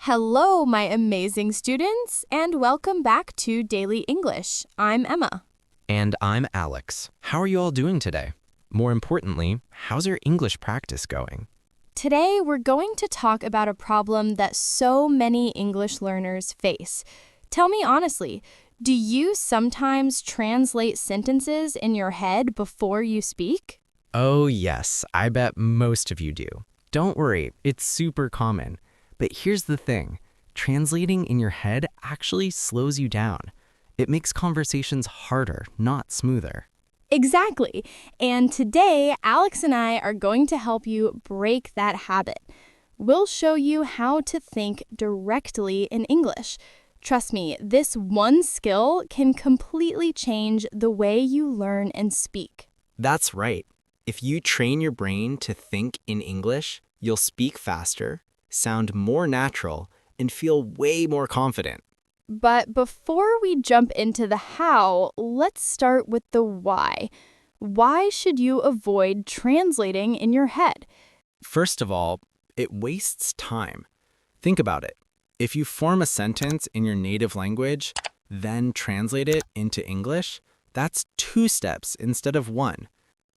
Hello, my amazing students, and welcome back to Daily English. I'm Emma. And I'm Alex. How are you all doing today? More importantly, how's your English practice going? Today, we're going to talk about a problem that so many English learners face. Tell me honestly, do you sometimes translate sentences in your head before you speak? Oh, yes, I bet most of you do. Don't worry, it's super common. But here's the thing, translating in your head actually slows you down. It makes conversations harder, not smoother. Exactly. And today, Alex and I are going to help you break that habit. We'll show you how to think directly in English. Trust me, this one skill can completely change the way you learn and speak. That's right. If you train your brain to think in English, you'll speak faster, sound more natural, and feel way more confident. But before we jump into the how, let's start with the why. Why should you avoid translating in your head? First of all, it wastes time. Think about it. If you form a sentence in your native language, then translate it into English, that's 2 steps instead of 1.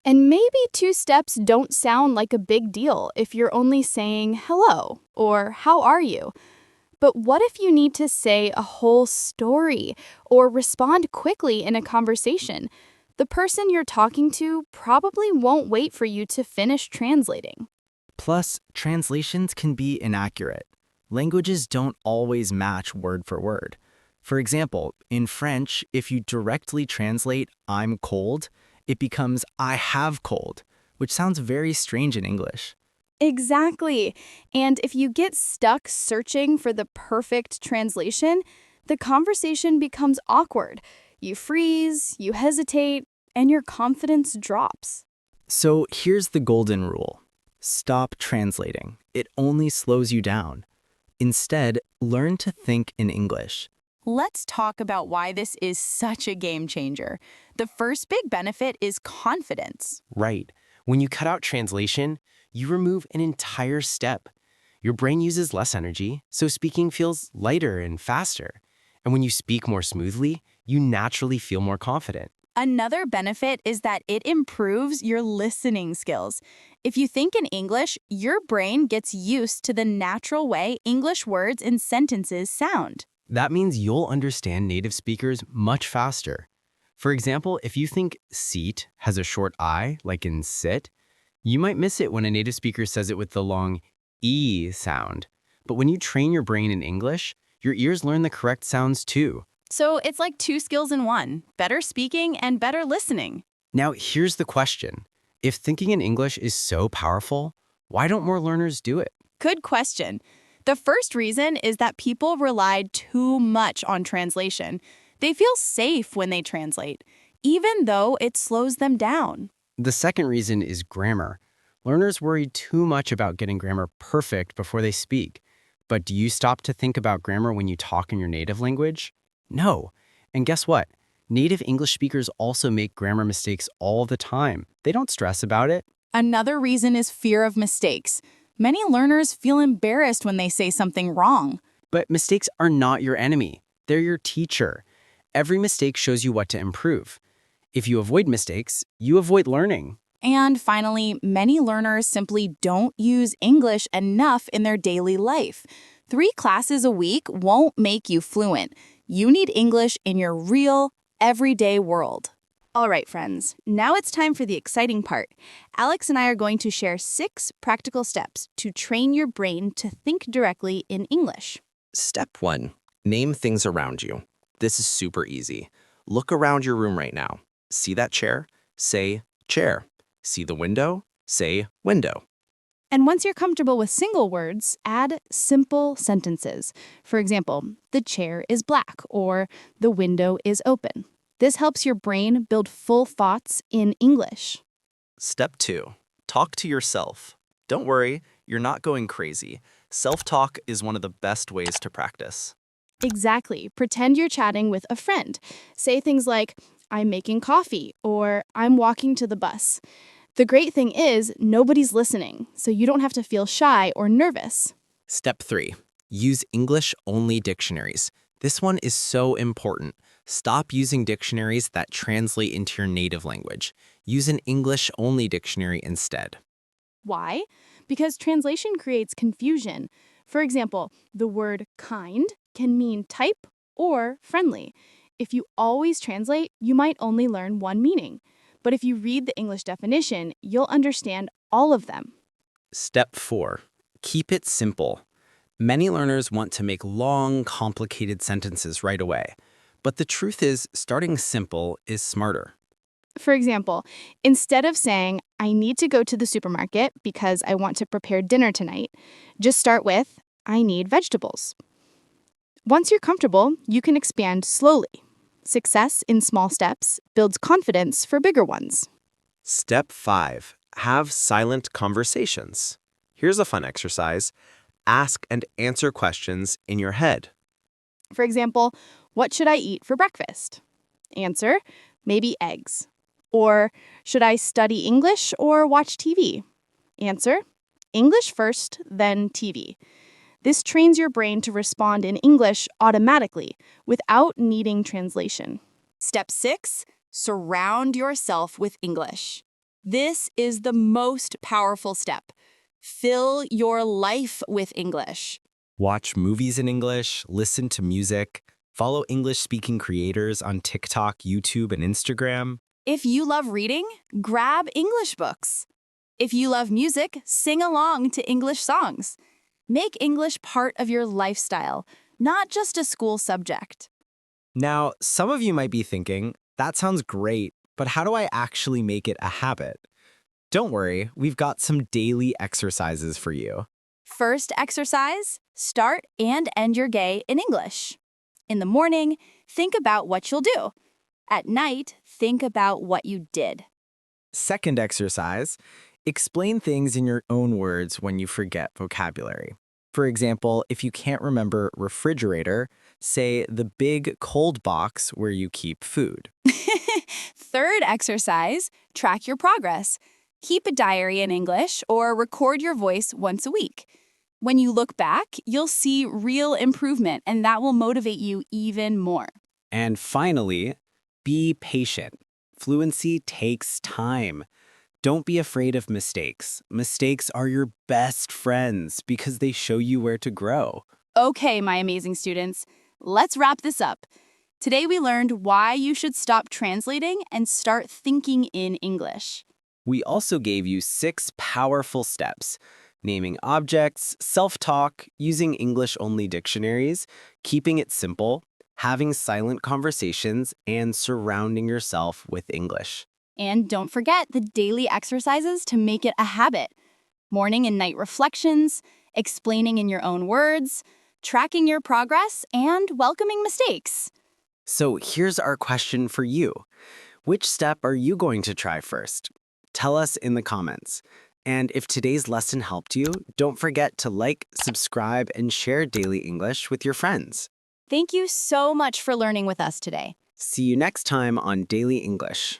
And maybe 2 steps don't sound like a big deal if you're only saying hello or how are you? But what if you need to say a whole story or respond quickly in a conversation? The person you're talking to probably won't wait for you to finish translating. Plus, translations can be inaccurate. Languages don't always match word for word. For example, in French, if you directly translate I'm cold, it becomes I have cold, which sounds very strange in English. Exactly. And if you get stuck searching for the perfect translation, the conversation becomes awkward. You freeze, you hesitate, and your confidence drops. So here's the golden rule. Stop translating. It only slows you down. Instead, learn to think in English. Let's talk about why this is such a game changer. The first big benefit is confidence. Right. When you cut out translation, you remove an entire step. Your brain uses less energy, so speaking feels lighter and faster. And when you speak more smoothly, you naturally feel more confident. Another benefit is that it improves your listening skills. If you think in English, your brain gets used to the natural way English words and sentences sound. That means you'll understand native speakers much faster. For example, if you think seat has a short I, like in sit, you might miss it when a native speaker says it with the long E sound. But when you train your brain in English, your ears learn the correct sounds too. So it's like 2 skills in one, better speaking and better listening. Now, here's the question. If thinking in English is so powerful, why don't more learners do it? Good question. The first reason is that people rely too much on translation. They feel safe when they translate, even though it slows them down. The second reason is grammar. Learners worry too much about getting grammar perfect before they speak. But do you stop to think about grammar when you talk in your native language? No. And guess what? Native English speakers also make grammar mistakes all the time. They don't stress about it. Another reason is fear of mistakes. Many learners feel embarrassed when they say something wrong. But mistakes are not your enemy. They're your teacher. Every mistake shows you what to improve. If you avoid mistakes, you avoid learning. And finally, many learners simply don't use English enough in their daily life. 3 classes a week won't make you fluent. You need English in your real, everyday world. All right, friends, now it's time for the exciting part. Alex and I are going to share 6 practical steps to train your brain to think directly in English. Step 1. Name things around you. This is super easy. Look around your room right now. See that chair? Say, chair. See the window? Say, window. And once you're comfortable with single words, add simple sentences. For example, the chair is black or the window is open. This helps your brain build full thoughts in English. Step 2. Talk to yourself. Don't worry, you're not going crazy. Self-talk is one of the best ways to practice. Exactly. Pretend you're chatting with a friend. Say things like, I'm making coffee or I'm walking to the bus. The great thing is nobody's listening, so you don't have to feel shy or nervous. Step 3. Use English-only dictionaries. This one is so important. Stop using dictionaries that translate into your native language. Use an English-only dictionary instead. Why? Because translation creates confusion. For example, the word kind can mean type or friendly. If you always translate, you might only learn one meaning. But if you read the English definition, you'll understand all of them. Step 4. Keep it simple. Many learners want to make long, complicated sentences right away. But the truth is, starting simple is smarter. For example, instead of saying, I need to go to the supermarket because I want to prepare dinner tonight, just start with, I need vegetables. Once you're comfortable, you can expand slowly. Success in small steps builds confidence for bigger ones. Step 5. Have silent conversations. Here's a fun exercise. Ask and answer questions in your head. For example, what should I eat for breakfast? Answer, maybe eggs. Or, should I study English or watch TV? Answer, English first, then TV. This trains your brain to respond in English automatically without needing translation. Step 6, surround yourself with English. This is the most powerful step. Fill your life with English. Watch movies in English, listen to music, follow English-speaking creators on TikTok, YouTube, and Instagram. If you love reading, grab English books. If you love music, sing along to English songs. Make English part of your lifestyle, not just a school subject. Now, some of you might be thinking, that sounds great, but how do I actually make it a habit? Don't worry, we've got some daily exercises for you. First exercise, start and end your day in English. In the morning, think about what you'll do. At night, think about what you did. Second exercise, explain things in your own words when you forget vocabulary. For example, if you can't remember refrigerator, say the big cold box where you keep food. Third exercise, track your progress. Keep a diary in English or record your voice once a week. When you look back, you'll see real improvement, and that will motivate you even more. And finally, be patient. Fluency takes time. Don't be afraid of mistakes. Mistakes are your best friends because they show you where to grow. Okay, my amazing students, let's wrap this up. Today we learned why you should stop translating and start thinking in English. We also gave you 6 powerful steps: naming objects, self-talk, using English-only dictionaries, keeping it simple, having silent conversations, and surrounding yourself with English. And don't forget the daily exercises to make it a habit. Morning and night reflections, explaining in your own words, tracking your progress, and welcoming mistakes. So here's our question for you. Which step are you going to try first? Tell us in the comments. And if today's lesson helped you, don't forget to like, subscribe, and share Daily English with your friends. Thank you so much for learning with us today. See you next time on Daily English.